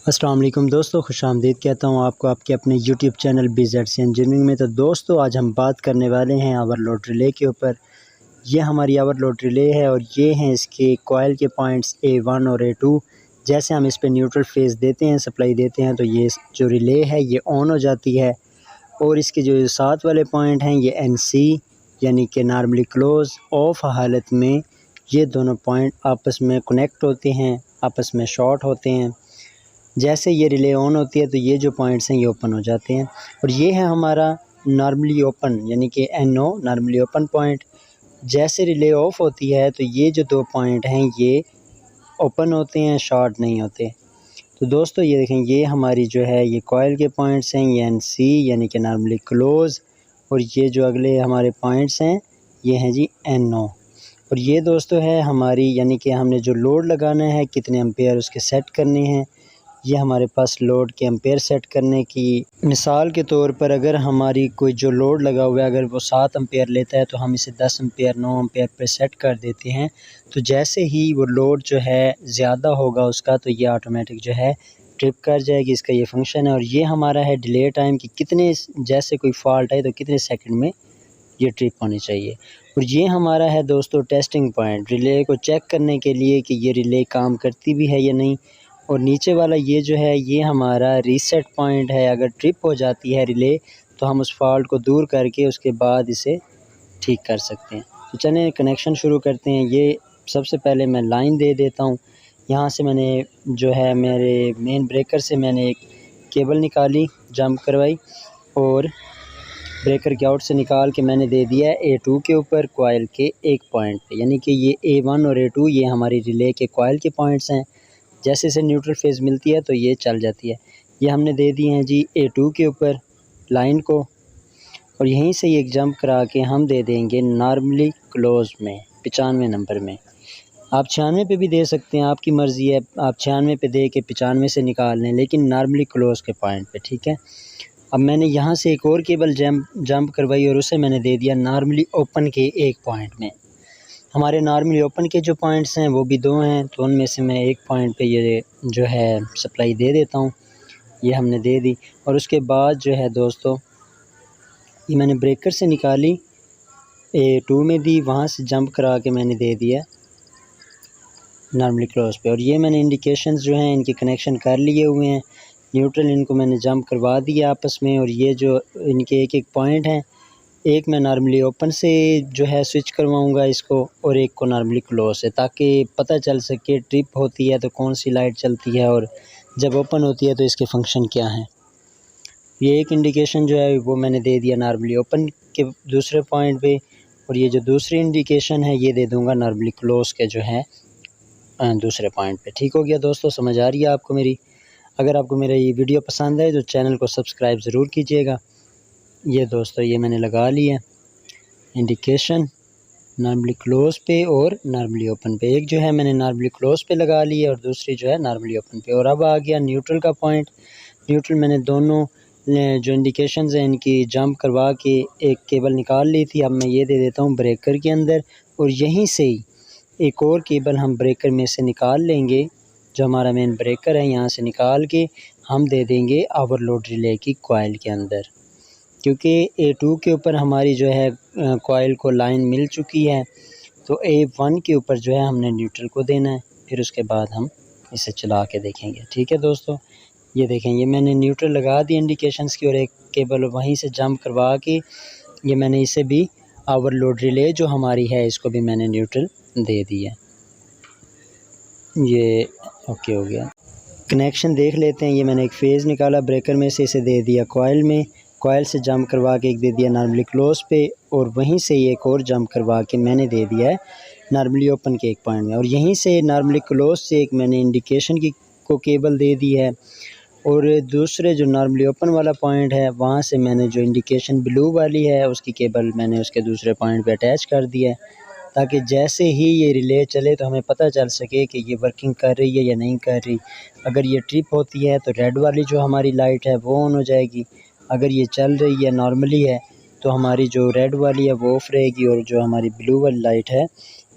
अस्सलाम वालेकुम दोस्तों, खुशामदीद कहता हूँ आपको आपके अपने यूट्यूब चैनल BZC इंजीनियरिंग में। तो दोस्तों आज हम बात करने वाले हैं ओवरलोड रिले के ऊपर। ये हमारी ओवरलोड रिले है और ये हैं इसके कॉइल के पॉइंट्स A1 और A2। जैसे हम इस पे न्यूट्रल फेज़ देते हैं, सप्लाई देते हैं, तो ये जो रिले है ये ऑन हो जाती है। और इसके जो साथ वाले पॉइंट हैं ये NC यानी कि नॉर्मली क्लोज़ ऑफ हालत में ये दोनों पॉइंट आपस में कनेक्ट होते हैं, आपस में शॉर्ट होते हैं। जैसे ये रिले ऑन होती है तो ये जो पॉइंट्स हैं ये ओपन हो जाते हैं। और ये है हमारा नॉर्मली ओपन यानी कि NO नॉर्मली ओपन पॉइंट। जैसे रिले ऑफ होती है तो ये जो दो पॉइंट हैं ये ओपन होते हैं, शॉर्ट नहीं होते। तो दोस्तों ये देखें, ये हमारी जो है ये कॉइल के पॉइंट्स हैं, ये NC यानी कि नॉर्मली क्लोज़। और ये जो अगले हमारे पॉइंट्स हैं ये हैं जी NO। और ये दोस्तों है हमारी यानी कि हमने जो लोड लगाना है, कितने एम्पेयर उसके सेट करने हैं। ये हमारे पास लोड के एम्पेयर सेट करने की मिसाल के तौर पर अगर हमारी कोई जो लोड लगा हुआ है अगर वो 7 एम्पेयर लेता है तो हम इसे 10 एम्पेयर 9 एम्पेयर पे सेट कर देते हैं। तो जैसे ही वो लोड जो है ज़्यादा होगा उसका तो ये ऑटोमेटिक जो है ट्रिप कर जाएगी। इसका ये फंक्शन है। और ये हमारा है डिले टाइम कि कितने, जैसे कोई फॉल्ट है तो कितने सेकंड में ये ट्रिप होनी चाहिए। और ये हमारा है दोस्तों टेस्टिंग पॉइंट, रिले को चेक करने के लिए कि ये रिले काम करती भी है या नहीं। और नीचे वाला ये जो है ये हमारा रीसेट पॉइंट है। अगर ट्रिप हो जाती है रिले तो हम उस फॉल्ट को दूर करके उसके बाद इसे ठीक कर सकते हैं। तो चलें कनेक्शन शुरू करते हैं। ये सबसे पहले मैं लाइन दे देता हूँ। यहाँ से मैंने जो है मेरे मेन ब्रेकर से मैंने एक केबल निकाली, जंप करवाई और ब्रेकर के आउट से निकाल के मैंने दे दिया है A2 के ऊपर कॉइल के एक पॉइंट पे, यानी कि ये A1 और A2 ये हमारी रिले के कॉइल के पॉइंट्स हैं। जैसे इसे न्यूट्रल फेज़ मिलती है तो ये चल जाती है। ये हमने दे दी हैं जी A2 के ऊपर लाइन को। और यहीं से एक जंप करा के हम दे देंगे नॉर्मली क्लोज़ में 95 नंबर में। आप 96 पे भी दे सकते हैं, आपकी मर्ज़ी है। आप 96 पे दे के 95 से निकाल लें, लेकिन नॉर्मली क्लोज़ के पॉइंट पे, ठीक है। अब मैंने यहाँ से एक और केबल जंप करवाई और उसे मैंने दे दिया नॉर्मली ओपन के एक पॉइंट में। हमारे नॉर्मली ओपन के जो पॉइंट्स हैं वो भी दो हैं, तो उनमें से मैं एक पॉइंट पे ये जो है सप्लाई दे देता हूँ। ये हमने दे दी। और उसके बाद जो है दोस्तों ये मैंने ब्रेकर से निकाली, A2 में दी, वहाँ से जंप करा के मैंने दे दिया नॉर्मली क्लोज पे। और ये मैंने इंडिकेशंस जो हैं इनके कनेक्शन कर लिए हुए हैं। न्यूट्रल इनको मैंने जंप करवा दिया आपस में। और ये जो इनके एक एक पॉइंट हैं, एक मैं नॉर्मली ओपन से जो है स्विच करवाऊंगा इसको और एक को नॉर्मली क्लोज से, ताकि पता चल सके ट्रिप होती है तो कौन सी लाइट चलती है और जब ओपन होती है तो इसके फंक्शन क्या हैं। ये एक इंडिकेशन जो है वो मैंने दे दिया नॉर्मली ओपन के दूसरे पॉइंट पे। और ये जो दूसरी इंडिकेशन है ये दे दूंगा नॉर्मली क्लोज के जो है दूसरे पॉइंट पे। ठीक हो गया दोस्तों, समझ आ रही है आपको मेरी। अगर आपको मेरा ये वीडियो पसंद है तो चैनल को सब्सक्राइब ज़रूर कीजिएगा। ये दोस्तों ये मैंने लगा लिया इंडिकेशन नॉर्मली क्लोज़ पे और नॉर्मली ओपन पे। एक जो है मैंने नॉर्मली क्लोज़ पे लगा ली है और दूसरी जो है नॉर्मली ओपन पे। और अब आ गया न्यूट्रल का पॉइंट। न्यूट्रल मैंने दोनों जो इंडिकेशंस हैं इनकी जंप करवा के एक केबल निकाल ली थी। अब मैं ये दे देता हूँ ब्रेकर के अंदर और यहीं से ही एक और केबल हम ब्रेकर में से निकाल लेंगे। जो हमारा मेन ब्रेकर है यहाँ से निकाल के हम दे देंगे ओवरलोड रिले की कॉइल के अंदर, क्योंकि A2 के ऊपर हमारी जो है कॉइल को लाइन मिल चुकी है। तो A1 के ऊपर जो है हमने न्यूट्रल को देना है, फिर उसके बाद हम इसे चला के देखेंगे। ठीक है दोस्तों, ये देखें ये मैंने न्यूट्रल लगा दी इंडिकेशंस की और एक केबल वहीं से जंप करवा के ये मैंने इसे भी ओवरलोड रिले जो हमारी है इसको भी मैंने न्यूट्रल दे दी है। ये ओके हो गया। कनेक्शन देख लेते हैं। ये मैंने एक फ़ेज़ निकाला ब्रेकर में से, इसे दे दिया कॉइल में, कॉइल से जंप करवा के एक दे दिया नॉर्मली क्लोज़ पे और वहीं से एक और जंप करवा के मैंने दे दिया है नॉर्मली ओपन के एक पॉइंट में। और यहीं से नॉर्मली क्लोज़ से एक मैंने इंडिकेशन की को केबल दे दी है और दूसरे जो नॉर्मली ओपन वाला पॉइंट है वहाँ से मैंने जो इंडिकेशन ब्लू वाली है उसकी केबल मैंने उसके दूसरे पॉइंट पे अटैच कर दिया है, ताकि जैसे ही ये रिले चले तो हमें पता चल सके कि ये वर्किंग कर रही है या नहीं कर रही। अगर ये ट्रिप होती है तो रेड वाली जो हमारी लाइट है वो ऑन हो जाएगी। अगर ये चल रही है नॉर्मली है तो हमारी जो रेड वाली है वो ऑफ रहेगी और जो हमारी ब्लू वाली लाइट है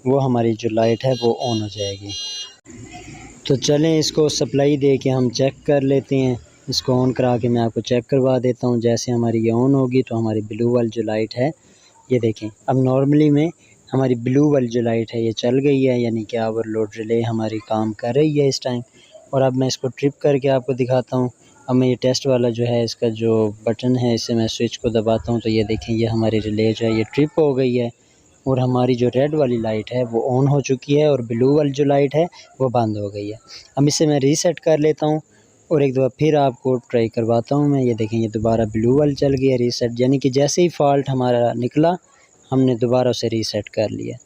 वो हमारी जो लाइट है वो ऑन हो जाएगी। तो चलें इसको सप्लाई दे के हम चेक कर लेते हैं। इसको ऑन करा के मैं आपको चेक करवा देता हूँ। जैसे हमारी ये ऑन होगी तो हमारी ब्लू वाली जो लाइट है ये देखें, अब नॉर्मली में हमारी ब्लू वाली जो लाइट है ये चल गई है, यानी कि ओवरलोड रिले हमारी काम कर रही है इस टाइम। और अब मैं इसको ट्रिप करके आपको दिखाता हूँ। अब मैं ये टेस्ट वाला जो है इसका जो बटन है इससे मैं स्विच को दबाता हूँ तो ये देखें ये हमारी रिले जो है ये ट्रिप हो गई है और हमारी जो रेड वाली लाइट है वो ऑन हो चुकी है और ब्लू वाली जो लाइट है वो बंद हो गई है। अब इसे मैं रीसेट कर लेता हूँ और एक दफ़ा फिर आपको ट्राई करवाता हूँ मैं। ये देखें ये दोबारा ब्लू वाली चल गई है रीसेट, यानी कि जैसे ही फॉल्ट हमारा निकला हमने दोबारा उसे रीसेट कर लिया।